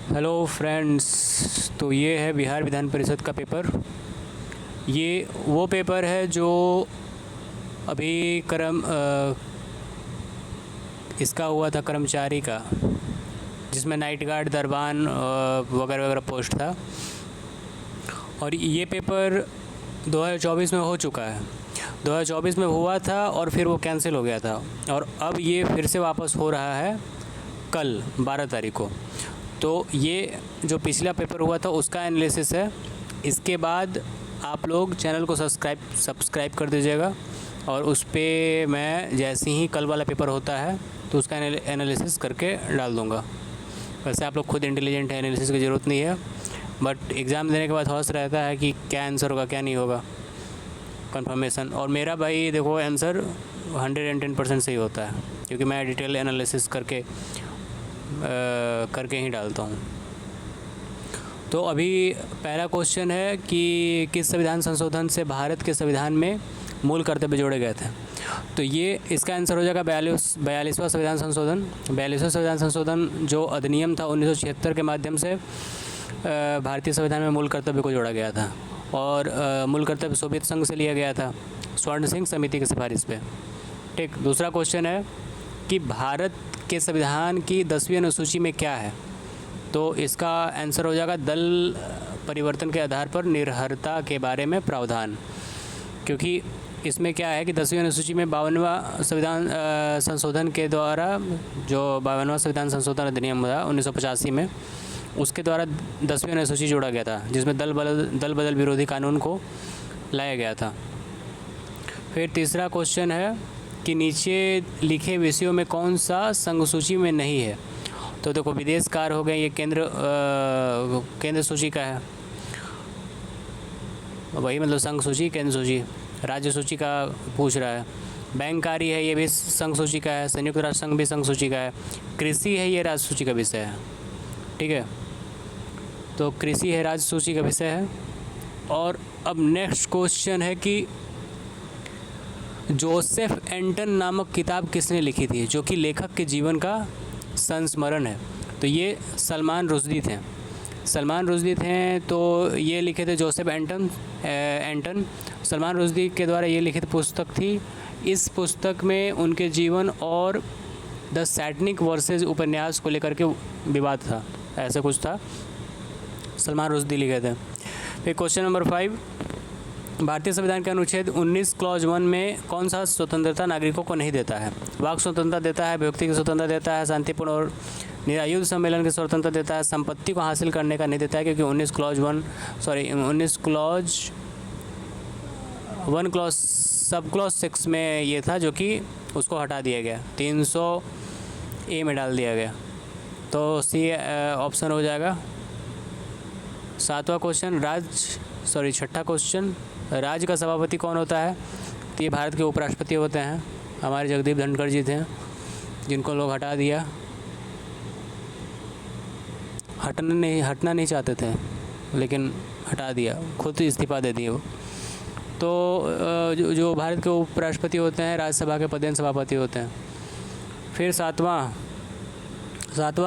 Hello friends. तो ये है बिहार विधान परिषद का पेपर। ये वो पेपर है जो अभी इसका हुआ था कर्मचारी का, जिसमें नाइट गार्ड, दरबान वगैरह वगैरह पोस्ट था। और ये पेपर 2024 में हो चुका है। 2024 में हुआ था और फिर वो कैंसिल हो गया था, और अब ये फिर से वापस हो रहा है कल 12 तारीख को। तो ये जो पिछला पेपर हुआ था उसका एनालिसिस है। इसके बाद आप लोग चैनल को सब्सक्राइब कर दीजिएगा, और उस पर मैं जैसे ही कल वाला पेपर होता है तो उसका एनालिसिस करके डाल दूँगा। वैसे आप लोग खुद इंटेलिजेंट है, एनालिसिस की ज़रूरत नहीं है, बट एग्ज़ाम देने के बाद हौस रहता है कि क्या आंसर होगा क्या नहीं होगा, कंफर्मेशन। और मेरा भाई देखो आंसर 110% सही होता है, क्योंकि मैं डिटेल एनालिसिस करके ही डालता हूँ। तो अभी पहला क्वेश्चन है कि किस संविधान संशोधन से भारत के संविधान में मूल कर्तव्य जोड़े गए थे। तो ये इसका आंसर हो जाएगा 42वां संविधान संशोधन। 42वां संविधान संशोधन जो अधिनियम था 1976 के माध्यम से भारतीय संविधान में मूल कर्तव्य को जोड़ा गया था, और मूल कर्तव्य सोवियत संघ से लिया गया था स्वर्ण सिंह समिति की सिफारिश पे। ठीक। दूसरा क्वेश्चन है कि भारत के संविधान की 10वीं अनुसूची में क्या है। तो इसका आंसर हो जाएगा दल परिवर्तन के आधार पर निर्भरता के बारे में प्रावधान, क्योंकि इसमें क्या है कि 10वीं अनुसूची में 52वां संविधान संशोधन के द्वारा, जो 52वां संविधान संशोधन अधिनियम था 1985 में, उसके द्वारा 10वीं अनुसूची जोड़ा गया था, जिसमें दल बदल विरोधी कानून को लाया गया था। फिर तीसरा क्वेश्चन है कि नीचे लिखे विषयों में कौन सा संघ सूची में नहीं है। तो देखो विदेश कार्य हो गए, ये केंद्र सूची का है, वही मतलब संघ सूची, केंद्र सूची। राज्य सूची का पूछ रहा है। बैंक कार्य है, ये भी संघ सूची का है। संयुक्त राष्ट्र संघ भी संघ सूची का है। कृषि है, ये राज्य सूची का विषय है। ठीक है, तो कृषि है, राज्य सूची का विषय है। और अब नेक्स्ट क्वेश्चन है कि जोसेफ एंटन नामक किताब किसने लिखी थी, जो कि लेखक के जीवन का संस्मरण है। तो ये सलमान रुश्दी थे। सलमान रुश्दी थे, तो ये लिखे थे जोसेफ एंटन। सलमान रुश्दी के द्वारा ये लिखित पुस्तक थी। इस पुस्तक में उनके जीवन और द सैटनिक वर्सेज उपन्यास को लेकर के विवाद था, ऐसा कुछ था। सलमान रुश्दी लिखे थे। फिर क्वेश्चन नंबर 5, भारतीय संविधान के अनुच्छेद 19 क्लॉज 1 में कौन सा स्वतंत्रता नागरिकों को नहीं देता है। वाक स्वतंत्रता देता है, अभिव्यक्ति की स्वतंत्रता देता है, शांतिपूर्ण और निरायुध सम्मेलन की स्वतंत्रता देता है, संपत्ति को हासिल करने का नहीं देता है, क्योंकि 19 क्लॉज 1 क्लॉज सब क्लॉज 6 में ये था, जो कि उसको हटा दिया गया, 300A में डाल दिया गया। तो सी ऑप्शन हो जाएगा। छठा क्वेश्चन, राज्य का सभापति कौन होता है। तो ये भारत के उपराष्ट्रपति होते हैं। हमारे जगदीप धनखड़ जी थे, जिनको लोग हटा दिया, हटना नहीं चाहते थे, लेकिन हटा दिया, खुद इस्तीफा दे दिए वो। तो जो भारत के उपराष्ट्रपति होते हैं राज्यसभा के पदेन सभापति होते हैं। फिर सातवां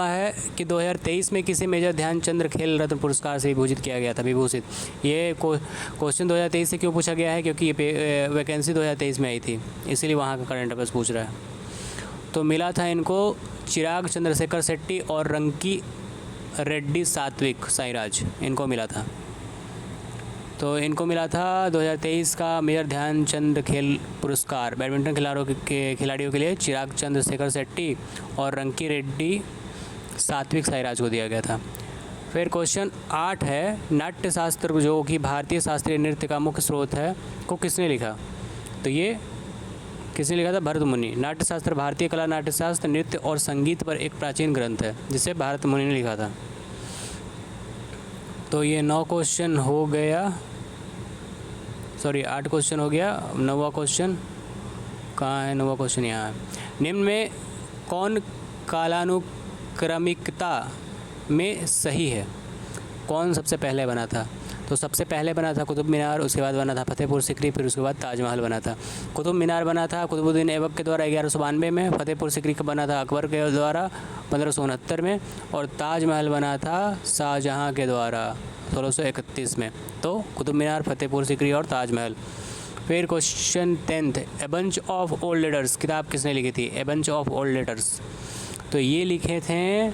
है कि 2023 में किसे मेजर ध्यानचंद खेल रत्न पुरस्कार से विभूषित किया गया था, विभूषित। ये क्वेश्चन 2023 से क्यों पूछा गया है, क्योंकि ये वैकेंसी 2023 में आई थी, इसीलिए वहाँ का करंट अफेयर्स पूछ रहा है। तो मिला था इनको चिराग चंद्रशेखर शेट्टी और रंकी रेड्डी सात्विक साईराज, इनको मिला था। तो इनको मिला था 2023 का मेजर ध्यानचंद खेल पुरस्कार बैडमिंटन खिलाड़ियों के लिए चिराग चंद्रशेखर शेट्टी और रंकी रेड्डी सात्विक साईराज को दिया गया था। फिर क्वेश्चन 8 है, नाट्य शास्त्र जो कि भारतीय शास्त्रीय नृत्य का मुख्य स्रोत है, को किसने लिखा। तो ये किसने लिखा था, भरत मुनि। नाट्य शास्त्र भारतीय कला, नाट्य शास्त्र, नृत्य और संगीत पर एक प्राचीन ग्रंथ है, जिसे भरत मुनि ने लिखा था। तो ये 9 क्वेश्चन हो गया, 8 क्वेश्चन हो गया। 9वां क्वेश्चन कहाँ है, 9वां क्वेश्चन यहाँ है। निम्न में कौन कालानुक्रमिकता में सही है, कौन सबसे पहले बना था। तो तो सबसे पहले बना था कुतुब मीनार, उसके बाद बना था फतेहपुर सिकरी, फिर उसके बाद ताजमहल बना था। कुतुब मीनार बना था कुतुबुद्दीन ऐबक के द्वारा 1192 में, फतेहपुर सिकरी का बना था अकबर के द्वारा 1569 में, और ताजमहल बना था शाहजहाँ के द्वारा 1631 में। तो कुतुब मीनार, फतेहपुर सिकरी और ताजमहल। फिर question 10th, a bunch of old leaders किताब किसने लिखी थी? A bunch of old leaders, तो ये लिखे थे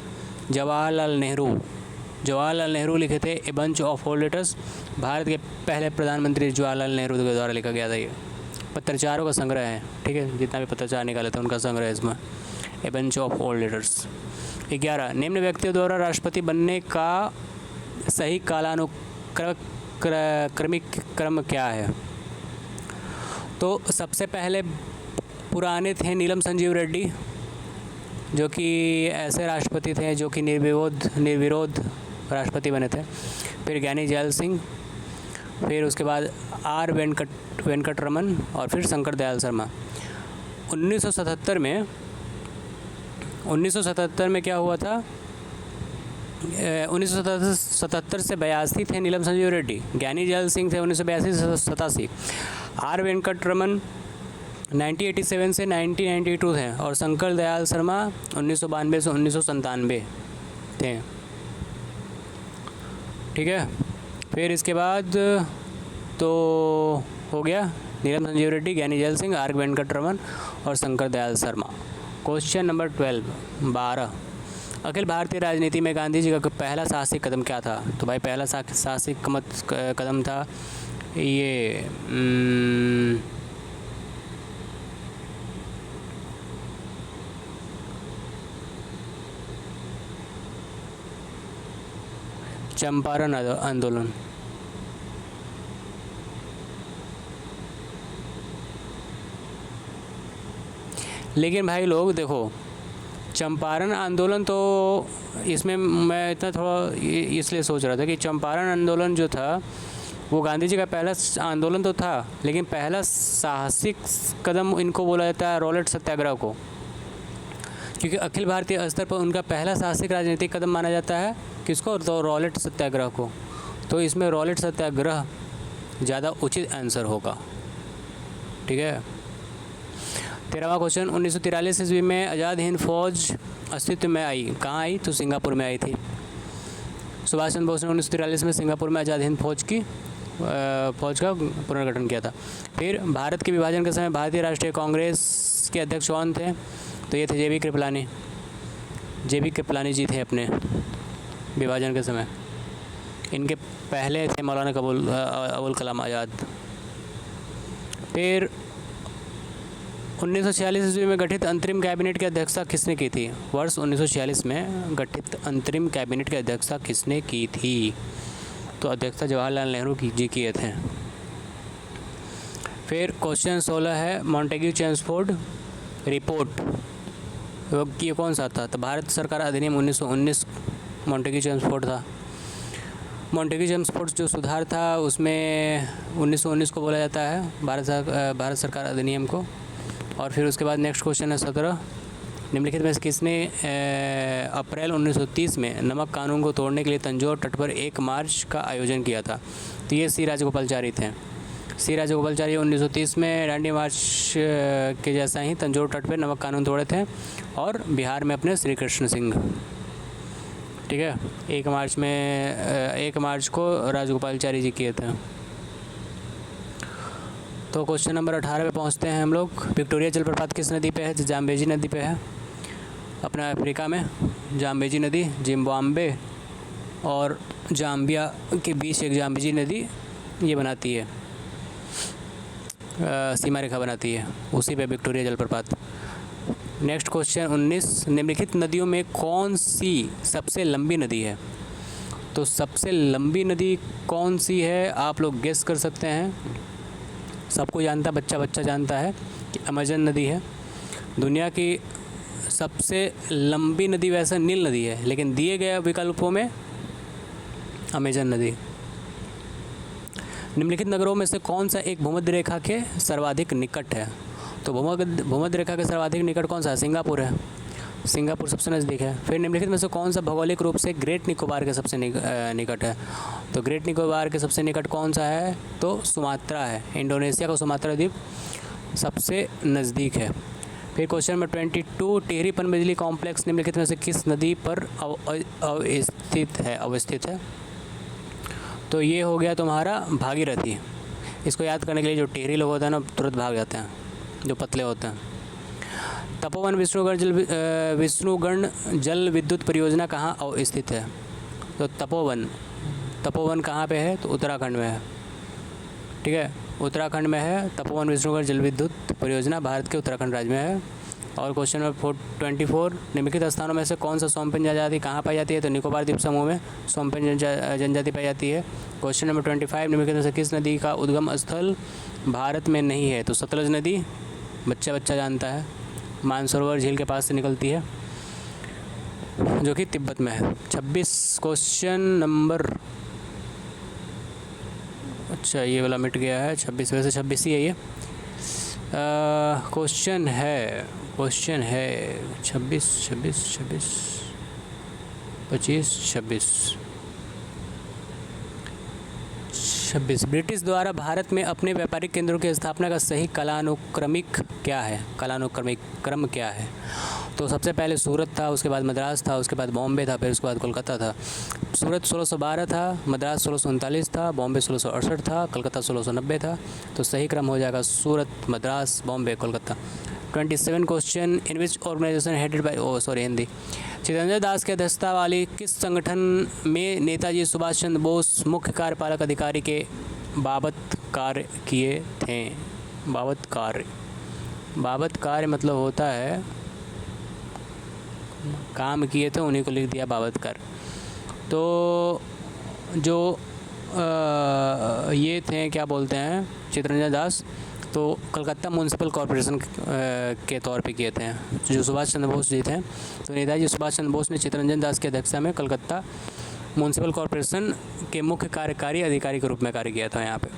जवाहरलाल नेहरू। जवाहरलाल नेहरू लिखे थे a bunch of old leaders. Bharat के पहले प्रधानमंत्री जवाहरलाल नेहरू के द्वारा लिखा गया था। ये पत्राचारों का संग्रह है, ठीक है, जितना भी पत्राचार निकाले थे उनका संग्रह है इसमें, a bunch of old leaders. 11, निम्न व्यक्तियों द्वारा राष्ट्रपति बनने का सही क्रमिक क्रम क्या है? तो सबसे पहले पुराने थे नीलम संजीव रेड्डी, जो कि ऐसे राष्ट्रपति थे जो कि निर्विरोध राष्ट्रपति बने थे। फिर ज्ञानी जैल सिंह, फिर उसके बाद आर वेंकट रमन, और फिर शंकर दयाल शर्मा। 1977 में क्या हुआ था? 1977 से 82 थे नीलम संजीव रेड्डी, ज्ञानी जैल सिंह थे 1982 से 87, आर वेंकट रमन 1987 से 1992 थे, और शंकर दयाल शर्मा 1992 से 1997 थे, ठीक है। फिर इसके बाद तो हो गया नीलम संजीव रेड्डी, ज्ञानी जैल सिंह, आर वेंकट रमन और शंकर दयाल शर्मा। क्वेश्चन नंबर 12, अखिल भारतीय राजनीति में गांधी जी का पहला साहसिक कदम क्या था? तो भाई पहला साहसिक कदम था ये चंपारण आंदोलन। लेकिन भाई लोग देखो, चंपारण आंदोलन तो इसमें मैं इतना थोड़ा इसलिए सोच रहा था कि चंपारण आंदोलन जो था वो गांधी जी का पहला आंदोलन तो था, लेकिन पहला साहसिक कदम इनको बोला जाता है रॉलेट सत्याग्रह को, क्योंकि अखिल भारतीय स्तर पर उनका पहला साहसिक राजनीतिक कदम माना जाता है किसको? तो रॉलेट सत्याग्रह को। तो इसमें रॉलेट सत्याग्रह ज़्यादा उचित आंसर होगा, ठीक है। 13वां क्वेश्चन, 1943 ईस्वी में आज़ाद हिंद फौज अस्तित्व में आई, कहाँ आई? तो सिंगापुर में आई थी। सुभाष चंद्र बोस ने 1943 में सिंगापुर में आज़ाद हिंद फौज का पुनर्गठन किया था। फिर भारत के विभाजन के समय भारतीय राष्ट्रीय कांग्रेस के अध्यक्ष कौन थे? तो ये थे जे.बी. कृपलानी जी थे अपने विभाजन के समय। इनके पहले थे मौलाना अबुल कलाम आज़ाद। फिर 1946 ईस्वी में गठित अंतरिम कैबिनेट की अध्यक्षता किसने की थी? वर्ष 1946 में गठित अंतरिम कैबिनेट की अध्यक्षता किसने की थी? तो अध्यक्षता जवाहरलाल नेहरू जी किए थे। फिर क्वेश्चन 16 है, मॉन्टेग्यू चेम्सफोर्ड रिपोर्ट, ये कौन सा था? तो भारत सरकार अधिनियम 1919 मॉन्टेग्यू चेम्सफोर्ड था। मॉन्टेग्यू चेम्सफोर्ड जो सुधार था उसमें 1919 को बोला जाता है भारत सरकार अधिनियम को। और फिर उसके बाद नेक्स्ट क्वेश्चन है 17, निम्नलिखित में से किसने अप्रैल 1930 में नमक कानून को तोड़ने के लिए तंजौर तट पर 1 मार्च का आयोजन किया था? तो ये सी राजगोपालचारी थे। सी राजगोपालचारी 1930 में डांडी मार्च के जैसा ही तंजौर तट पर नमक कानून तोड़े थे, और बिहार में अपने श्री कृष्ण सिंह, ठीक है। 1 मार्च को राजगोपालचारी जी किए थे। तो क्वेश्चन नंबर 18 पे पहुंचते हैं हम लोग। विक्टोरिया जलप्रपात किस नदी पे है? जाम्बेजी नदी पे है, अपना अफ्रीका में जाम्बेजी नदी, जिम्बाब्वे और जाम्बिया के बीच एक जाम्बेजी नदी ये बनाती है, सीमा रेखा बनाती है, उसी पे विक्टोरिया जलप्रपात। नेक्स्ट क्वेश्चन 19, निम्नलिखित नदियों में कौन सी सबसे लंबी नदी है? तो सबसे लंबी नदी कौन सी है आप लोग गेस कर सकते हैं। सबको जानता, बच्चा जानता है कि अमेजन नदी है। दुनिया की सबसे लंबी नदी वैसे नील नदी है, लेकिन दिए गए विकल्पों में अमेजन नदी। निम्नलिखित नगरों में से कौन सा एक भूमध्य रेखा के सर्वाधिक निकट है? तो भूमध्य रेखा के सर्वाधिक निकट कौन सा है? सिंगापुर है। सिंगापुर सबसे नज़दीक है। फिर निम्नलिखित में से कौन सा भौगोलिक रूप से ग्रेट निकोबार के सबसे निकट है? तो ग्रेट निकोबार के सबसे निकट कौन सा है? तो सुमात्रा है। इंडोनेशिया का सुमात्रा द्वीप सबसे नज़दीक है। फिर क्वेश्चन नंबर 22, टिहरी पनबिजली कॉम्प्लेक्स निम्नलिखित में से किस नदी पर अवस्थित है? तो ये हो गया तुम्हारा भागीरथी। इसको याद करने के लिए जो टिहरी लोग होते हैं ना तुरंत भाग जाते हैं, जो पतले होते हैं। तपोवन विष्णुगढ़ जल विद्युत परियोजना कहाँ अवस्थित है? तो तपोवन कहाँ पे है? तो उत्तराखंड में है। ठीक है, उत्तराखंड में है तपोवन विष्णुगढ़ जल विद्युत परियोजना, भारत के उत्तराखंड राज्य में है। और क्वेश्चन नंबर 24, निम्नलिखित स्थानों में से कौन सा सोमपेन जनजाति कहाँ पाई जाती है? तो निकोबार द्वीप समूह में सोमपेन जनजाति पाई जाती है। क्वेश्चन नंबर 25, निम्नलिखित में से किस नदी का उद्गम स्थल भारत में नहीं है? तो सतलज नदी, बच्चा जानता है, मानसरोवर झील के पास से निकलती है जो कि तिब्बत में है। 26 क्वेश्चन नंबर, अच्छा ये वाला मिट गया है, 26 वैसे 26 ही है ये। क्वेश्चन है 26 ब्रिटिश द्वारा भारत में अपने व्यापारिक केंद्रों की स्थापना का सही कालानुक्रमिक क्या है? कालानुक्रमिक क्रम क्या है? तो सबसे पहले सूरत था, उसके बाद मद्रास था, उसके बाद बॉम्बे था, फिर उसके बाद कोलकाता था। सूरत 1612 था, मद्रास 1639 था, बॉम्बे 1668 था, कलकत्ता 1690 था। तो सही क्रम हो जाएगा Surat, Madras, Bombay, Kolkata. 27 question, in which organisation headed by Hindi. Chittaranjan Das की अध्यक्षता वाली किस संगठन में नेताजी सुभाष चंद्र बोस मुख्य कार्यपालक अधिकारी के बाबत कार्य किए थे? बाबत कार्य मतलब होता है काम किए थे, उन्हीं को लिख दिया बाबत कार्य। तो जो ये थे क्या बोलते हैं चितरंजन दास, तो कलकत्ता म्यूनसिपल कॉरपोरेशन के तौर पे किए थे जो सुभाष चंद्र बोस जी थे। तो नेताजी सुभाष चंद्र बोस ने चितरंजन दास की अध्यक्षता में कलकत्ता म्यूनसिपल कॉरपोरेशन के मुख्य कार्यकारी अधिकारी के रूप में कार्य किया था। यहाँ पे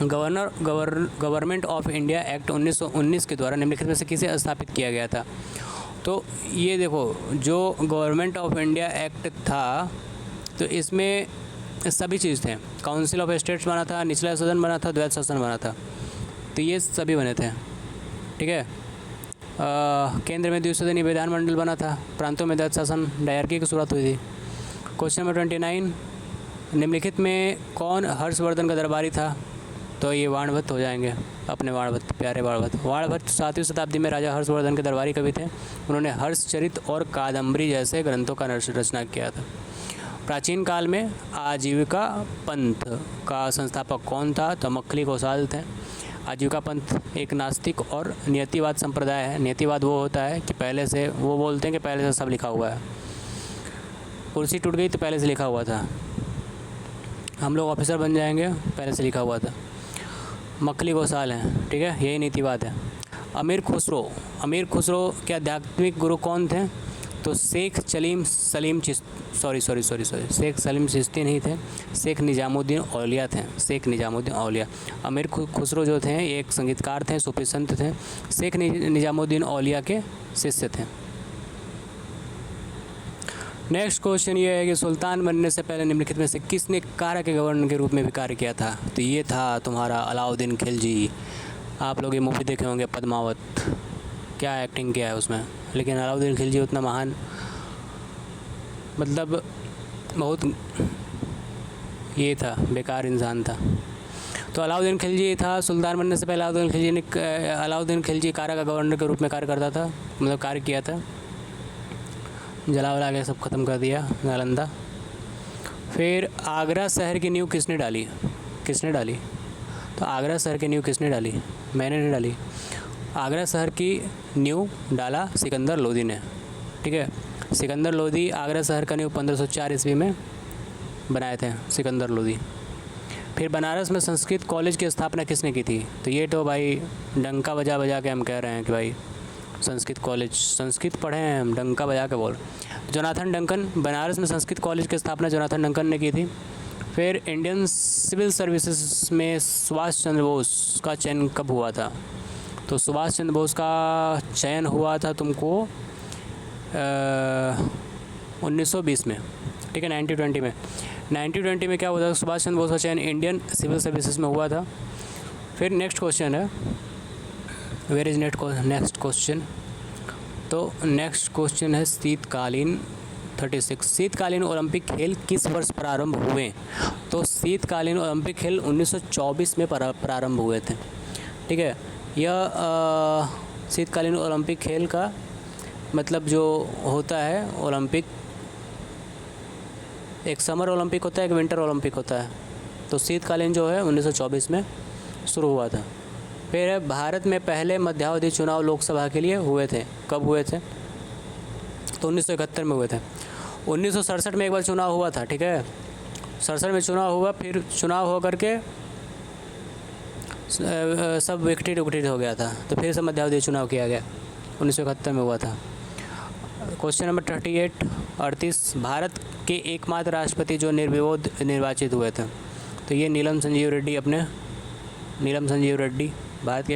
गवर्नमेंट ऑफ इंडिया एक्ट 1919 के द्वारा निम्नलिखित में से किसे स्थापित किया गया था? तो ये देखो, जो गवर्नमेंट ऑफ इंडिया एक्ट था तो इसमें सभी चीज़ थे। काउंसिल ऑफ स्टेट्स बना था, निचला सदन बना था, द्वैत सदन बना था, तो ये सभी बने थे। ठीक है, केंद्र में द्विसदनीय विधानमंडल बना था, प्रांतों में द्वैत शासन डायरकी की शुरुआत हुई थी। क्वेश्चन नंबर 29, निम्नलिखित में कौन हर्षवर्धन का दरबारी था? तो ये वाणभट्ट हो जाएंगे, अपने वाणभट्ट, प्यारे वाणभट्ट 7वीं शताब्दी में राजा हर्षवर्धन के दरबारी कवि थे। उन्होंने हर्षचरित और कादम्बरी जैसे ग्रंथों का रचना किया था। प्राचीन काल में आजीविका पंथ का संस्थापक कौन था? तो मक्खली गोसाल थे। आजीविका पंथ एक नास्तिक और नियतिवाद संप्रदाय है। नियतिवाद वो होता है कि पहले से, वो बोलते हैं कि पहले से सब लिखा हुआ है, कुर्सी टूट गई तो पहले से लिखा हुआ था, हम लोग ऑफिसर बन जाएंगे, पहले से लिखा हुआ था। मक्खली गोसाल हैं, ठीक है, यही नीतिवाद है। अमीर खुसरो के आध्यात्मिक गुरु कौन थे? तो शेख सलीम चिश्ती नहीं थे, शेख निजामुद्दीन औलिया थे। शेख निजामुद्दीन औलिया। अमीर खुसरो जो थे ये एक संगीतकार थे, सूफी संत थे, शेख निजामुद्दीन औलिया के शिष्य थे। नेक्स्ट क्वेश्चन ये है कि सुल्तान बनने से पहले निम्नलिखित में से किसने कारा के गवर्नर के रूप में भी कार्य किया था? तो ये था तुम्हारा अलाउद्दीन खिलजी। आप लोग ये मूवी देखे होंगे पद्मावत, क्या एक्टिंग किया है उसमें, लेकिन अलाउद्दीन खिलजी उतना महान, मतलब बहुत ये था, बेकार इंसान था। तो अलाउद्दीन खिलजी था, सुल्तान बनने से पहले अलाउद्दीन खिलजी कारा का गवर्नर के रूप में कार्य करता था, मतलब कार्य किया था। जला वला के सब ख़त्म कर दिया नालंदा। फिर आगरा शहर की नींव किसने डाली? तो आगरा शहर की नींव किसने डाली? मैंने नहीं डाली। आगरा शहर की नींव डाला सिकंदर लोदी ने। ठीक है, सिकंदर लोदी आगरा शहर का नींव 1504 ईस्वी में बनाए थे सिकंदर लोदी। फिर बनारस में संस्कृत कॉलेज की स्थापना किसने की थी? तो ये तो भाई डंका बजा बजा के हम कह रहे हैं कि भाई संस्कृत कॉलेज, संस्कृत पढ़े हैं हम, डंका बजा के बोल। जोनाथन डंकन, बनारस में संस्कृत कॉलेज की स्थापना जोनाथन डंकन ने की थी। फिर इंडियन सिविल सर्विसेज में सुभाष चंद्र बोस का चयन कब हुआ था? तो सुभाष चंद्र बोस का चयन हुआ था तुमको 1920 में, ठीक है, 1920 में। 1920 में क्या हुआ था, सुभाष चंद्र बोस का चयन इंडियन सिविल सर्विसेज में हुआ था। फिर नेक्स्ट क्वेश्चन है, वेयर इज़ नेक्स्ट क्वेश्चन। तो नेक्स्ट क्वेश्चन है शीतकालीन 36, शीतकालीन ओलंपिक खेल किस वर्ष प्रारंभ हुए? तो शीतकालीन ओलंपिक खेल 1924 में प्रारंभ हुए थे, ठीक है। यह शीतकालीन ओलंपिक खेल का मतलब जो होता है ओलंपिक, एक समर ओलंपिक होता है, एक विंटर ओलंपिक होता है। तो शीतकालीन जो है 1924 में शुरू हुआ था। फिर है भारत में पहले मध्यावधि चुनाव लोकसभा के लिए हुए थे, कब हुए थे? तो 1971 में हुए थे। 1967 में एक बार चुनाव हुआ था, ठीक है, 67 में चुनाव हुआ, फिर चुनाव हो करके सब विकटित हो गया था, तो फिर से मध्यावधि चुनाव किया गया, 1971 में हुआ था। क्वेश्चन नंबर 38 भारत के एकमात्र राष्ट्रपति जो निर्विरोध निर्वाचित हुए थे, तो ये नीलम संजीव रेड्डी भारत के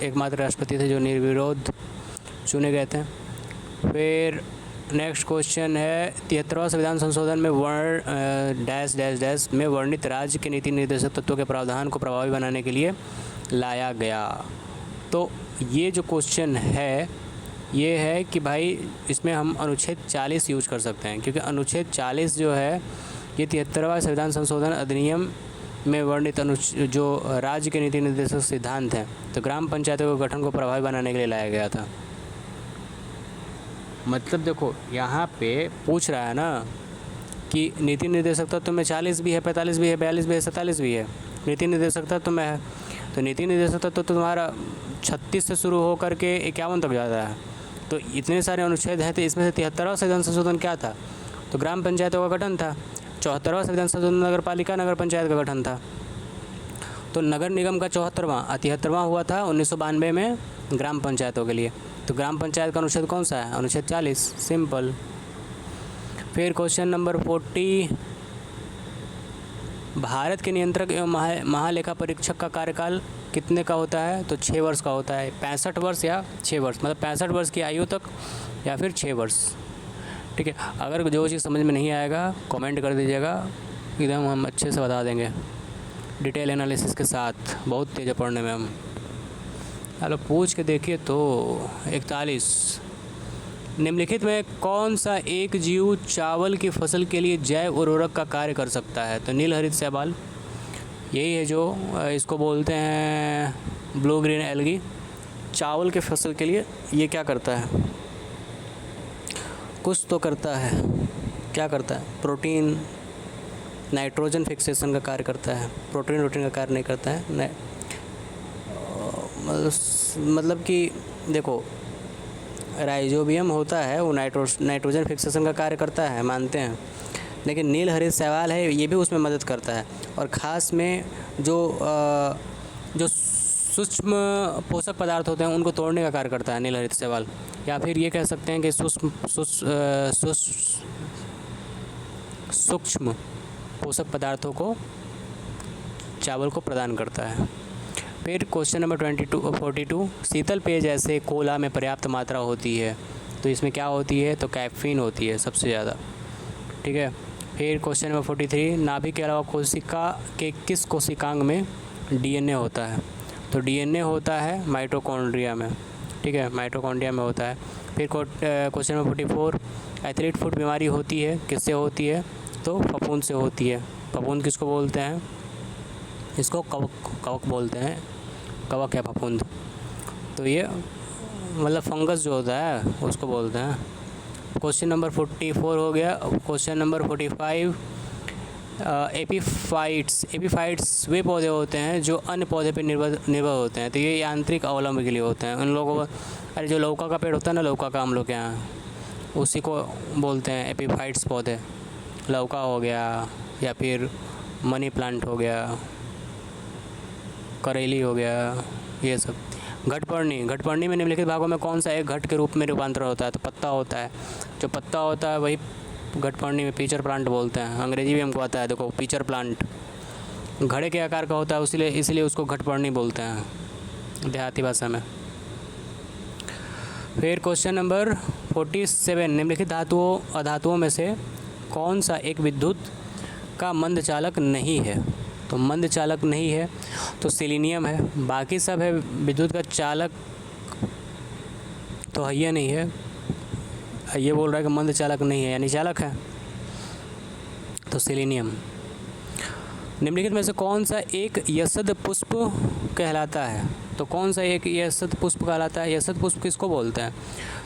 एकमात्र राष्ट्रपति थे जो निर्विरोध चुने गए थे। फिर नेक्स्ट क्वेश्चन है 73वां संविधान संशोधन में वर्ण डैश डैश डैश में वर्णित राज्य के नीति निर्देशक तत्वों के प्रावधान को प्रभावी बनाने के लिए लाया गया। तो ये जो क्वेश्चन है ये है कि भाई इसमें हम अनुच्छेद 40 यूज कर सकते हैं, क्योंकि अनुच्छेद 40 जो है ये 73वां संविधान संशोधन अधिनियम में वर्णित जो राज्य के नीति निर्देशक सिद्धांत हैं, तो ग्राम पंचायतों के गठन को प्रभावी बनाने के लिए लाया गया था। मतलब देखो यहाँ पे पूछ रहा है ना कि नीति निर्देशक तत्व में 40 भी है, 45 भी है, 42 भी है, 47 भी है, नीति निर्देशक तत्व में है। तो नीति निर्देशक तत्व तो तुम्हारा 36 से शुरू हो करके 51 तक जाता है। तो इतने सारे अनुच्छेद हैं, तो इसमें से 73वां संविधान संशोधन क्या था? तो ग्राम पंचायतों का गठन था। 74वां संविधान संशोधन नगर पालिका नगर पंचायत का गठन था। तो नगर निगम का 73वां हुआ था 1992 में ग्राम पंचायतों के लिए। तो ग्राम पंचायत का अनुच्छेद कौन सा है? अनुच्छेद 40, सिंपल। फिर क्वेश्चन नंबर 40 भारत के नियंत्रक एवं महालेखा परीक्षक का कार्यकाल कितने का होता है? तो 6 वर्ष का होता है। 65 वर्ष या 6 वर्ष, मतलब 65 वर्ष की आयु तक या फिर 6 वर्ष, ठीक है। अगर जो चीज़ समझ में नहीं आएगा कमेंट कर दीजिएगा, एकदम हम अच्छे से बता देंगे डिटेल एनालिसिस के साथ, बहुत तेज़ है पढ़ने में हम। चलो पूछ के देखिए। तो 41 निम्नलिखित में कौन सा एक जीव चावल की फसल के लिए जैव उर्वरक का कार्य कर सकता है? तो नीलहरित शैवाल यही है जो इसको बोलते हैं ब्लू ग्रीन एल्गी। चावल के फसल के लिए ये क्या करता है? कुछ तो करता है। क्या करता है? प्रोटीन नाइट्रोजन फिक्सेशन का कार्य करता है, प्रोटीन का कार्य नहीं करता है। मतलब कि देखो राइजोबियम होता है वो नाइट्रोजन फिक्सेशन का कार्य करता है, मानते हैं, लेकिन नीलहरित शैवाल है ये भी उसमें मदद करता है। और ख़ास में जो सूक्ष्म पोषक पदार्थ होते हैं उनको तोड़ने का कार्य करता है नीलहरित शैवाल। या फिर ये कह सकते हैं कि सूक्ष्म पोषक पदार्थों को चावल को प्रदान करता है। फिर क्वेश्चन नंबर 42 शीतल पेय जैसे कोला में पर्याप्त मात्रा होती है, तो इसमें क्या होती है? तो कैफीन होती है सबसे ज़्यादा, ठीक है। फिर क्वेश्चन नंबर 43 नाभिक के अलावा कोशिका के किस कोशिकांग में डीएनए होता है? तो डीएनए होता है माइटोकॉन्ड्रिया में, ठीक है, माइटोकॉन्ड्रिया में होता है। फिर क्वेश्चन नंबर 44 एथलीट फुट बीमारी होती है, किससे होती है? तो फफूंद से होती है। फफूंद किसको बोलते हैं? इसको कवक बोलते हैं, कवक है फफूंद। तो ये मतलब फंगस जो होता है उसको बोलते हैं। क्वेश्चन नंबर 44 हो गया। क्वेश्चन नंबर 45 एपीफाइट्स वे पौधे होते हैं जो अन्य पौधे पर निर्भर होते हैं, तो ये यांत्रिक अवलंब के लिए होते हैं। उन लोगों को अरे जो लौका का पेड़ होता है ना, लौका का हम लोग के यहाँ, उसी को बोलते हैं एपीफाइट्स पौधे। लौका हो गया या फिर मनी प्लांट हो गया, करेली हो गया, ये सब। घटपर्णी में निम्नलिखित भागों में कौन सा एक घट के रूप में रूपांतर होता है? तो पत्ता होता है। जो पत्ता होता है वही घटपर्णी में पीचर प्लांट बोलते हैं। अंग्रेजी भी हमको आता है, देखो पीचर प्लांट घड़े के आकार का होता है, इसलिए उसको घटपर्णी बोलते हैं देहाती भाषा में। फिर क्वेश्चन नंबर 47 निम्नलिखित धातुओं अधातुओं में से कौन सा एक विद्युत का मंद चालक नहीं है? तो मंद चालक नहीं है तो सेलेनियम है, बाकी सब है विद्युत का चालक तो ये नहीं है। ये बोल रहा है कि मंद चालक नहीं है यानी चालक है, तो सेलेनियम। निम्नलिखित में से कौन सा एक यशद पुष्प कहलाता है? तो कौन सा एक यशद पुष्प कहलाता है? यशद पुष्प किसको बोलते हैं?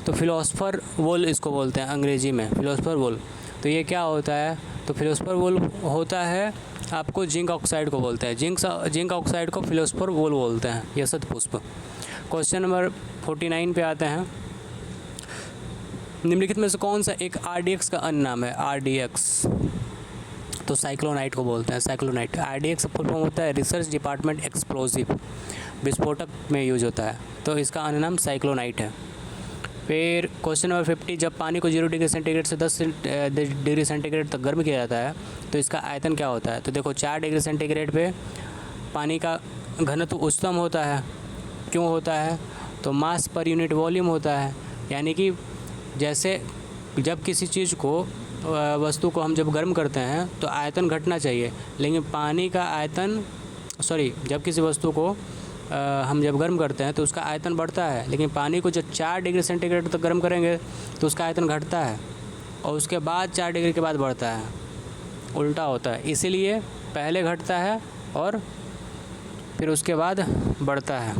तो फिलोसफर वोल इसको बोलते हैं अंग्रेजी में, फिलोसफर वोल। तो ये क्या होता है? तो फिलोसफर वोल होता है आपको जिंक ऑक्साइड को बोलते हैं, जिंक ऑक्साइड को फिलोसफर वोल बोलते हैं, यशद पुष्प। क्वेश्चन नंबर 49 पे आते हैं। निम्नलिखित में से कौन सा एक RDX का अन्य नाम है? RDX तो साइक्लोनाइट को बोलते हैं, साइक्लोनाइट। RDX फुल फॉर्म होता है रिसर्च डिपार्टमेंट एक्सप्लोजिव, विस्फोटक में यूज होता है, तो इसका अन्य नाम साइक्लोनाइट है। फिर क्वेश्चन नंबर 50, जब पानी को 0 डिग्री सेंटीग्रेड से 10 डिग्री सेंटीग्रेड तक गर्म किया जाता है तो इसका आयतन क्या होता है? तो देखो 4 डिग्री सेंटीग्रेड पे पानी का घनत्व उच्चतम होता है। क्यों होता है? तो मास पर यूनिट वॉल्यूम होता है, यानी कि जैसे जब किसी चीज़ को वस्तु को हम जब गर्म करते हैं तो आयतन घटना चाहिए, लेकिन पानी का आयतन जब किसी वस्तु को हम जब गर्म करते हैं तो उसका आयतन बढ़ता है, लेकिन पानी को जब 4 डिग्री सेंटीग्रेड तक गर्म करेंगे तो उसका आयतन घटता है और उसके बाद 4 डिग्री के बाद बढ़ता है, उल्टा होता है। इसीलिए पहले घटता है और फिर उसके बाद बढ़ता है।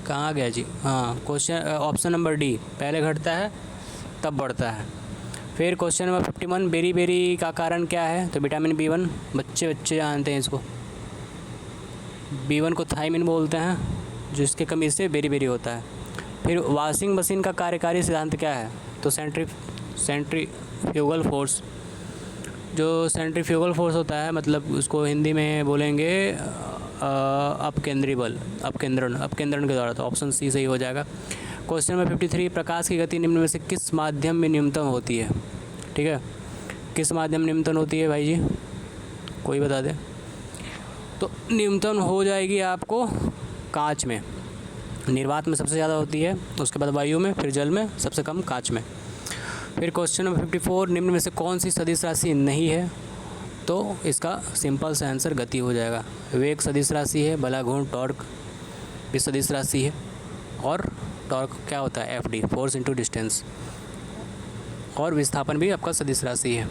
कहाँ गया जी? हाँ, क्वेश्चन ऑप्शन नंबर डी, पहले घटता है तब बढ़ता है। फिर क्वेश्चन नंबर 51, बेरी का कारण क्या है? तो विटामिन B1, बच्चे जानते हैं इसको। B1 को थायमिन बोलते हैं, जिसकी कमी से बेरी होता है। फिर वॉशिंग मशीन का कार्यकारी सिद्धांत क्या है? तो सेंट्रीफ्यूगल फोर्स। जो सेंट्रीफ्यूगल फोर्स होता है, मतलब उसको हिंदी में बोलेंगे अपकेंद्रण के द्वारा। तो ऑप्शन सी सही हो जाएगा। क्वेश्चन नंबर 53, प्रकाश की गति निम्न में से किस माध्यम में न्यूनतम होती है? ठीक है, किस माध्यम में न्यूनतम होती है भाई जी, कोई बता दे? तो न्यूनतम हो जाएगी आपको कांच में। निर्वात में सबसे ज़्यादा होती है, उसके बाद वायु में, फिर जल में, सबसे कम कांच में। फिर क्वेश्चन नंबर 54, निम्न में से कौन सी सदिश राशि नहीं है? तो इसका सिंपल सा आंसर गति हो जाएगा। वेग सदिश राशि है, बलाघूर्ण टॉर्क भी सदिश राशि है, और टॉर्क क्या होता है? FD, फोर्स इंटू डिस्टेंस, और विस्थापन भी आपका सदिश राशि है।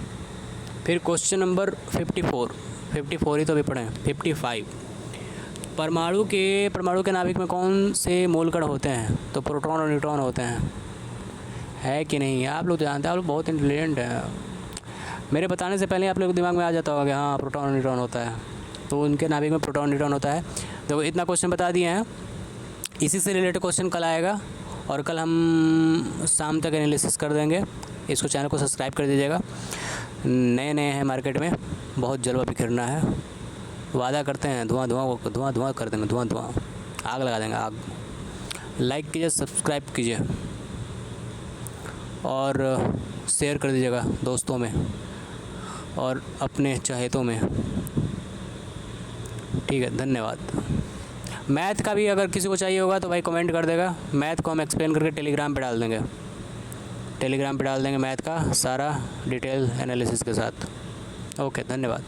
फिर क्वेश्चन नंबर 54 ही तो अभी पढ़े। 55, परमाणु के नाभिक में कौन से मूलकण होते हैं? तो प्रोटॉन और न्यूट्रॉन होते हैं, है कि नहीं? आप लोग तो जानते हैं, आप लोग बहुत इंटेलिजेंट हैं। मेरे बताने से पहले आप लोग के दिमाग में आ जाता होगा कि हाँ प्रोटॉन और न्यूट्रॉन होता है, तो उनके नाभिक में प्रोटॉन न्यूट्रॉन होता है। तो इतना क्वेश्चन बता दिए हैं, इसी से रिलेटेड क्वेश्चन कल आएगा और कल हम शाम तक एनालिसिस कर देंगे। इसको चैनल को सब्सक्राइब कर दीजिएगा। नए हैं मार्केट में, बहुत जलवा बिखेरना है, वादा करते हैं धुआं कर देंगे, धुआं आग लगा देंगे, आग। लाइक कीजिए, सब्सक्राइब कीजिए और शेयर कर दीजिएगा दोस्तों में और अपने चाहेतों में। ठीक है, धन्यवाद। मैथ का भी अगर किसी को चाहिए होगा तो भाई कमेंट कर देगा, मैथ को हम एक्सप्लेन करके टेलीग्राम पे डाल देंगे, मैथ का सारा डिटेल एनालिसिस के साथ। ओके, धन्यवाद।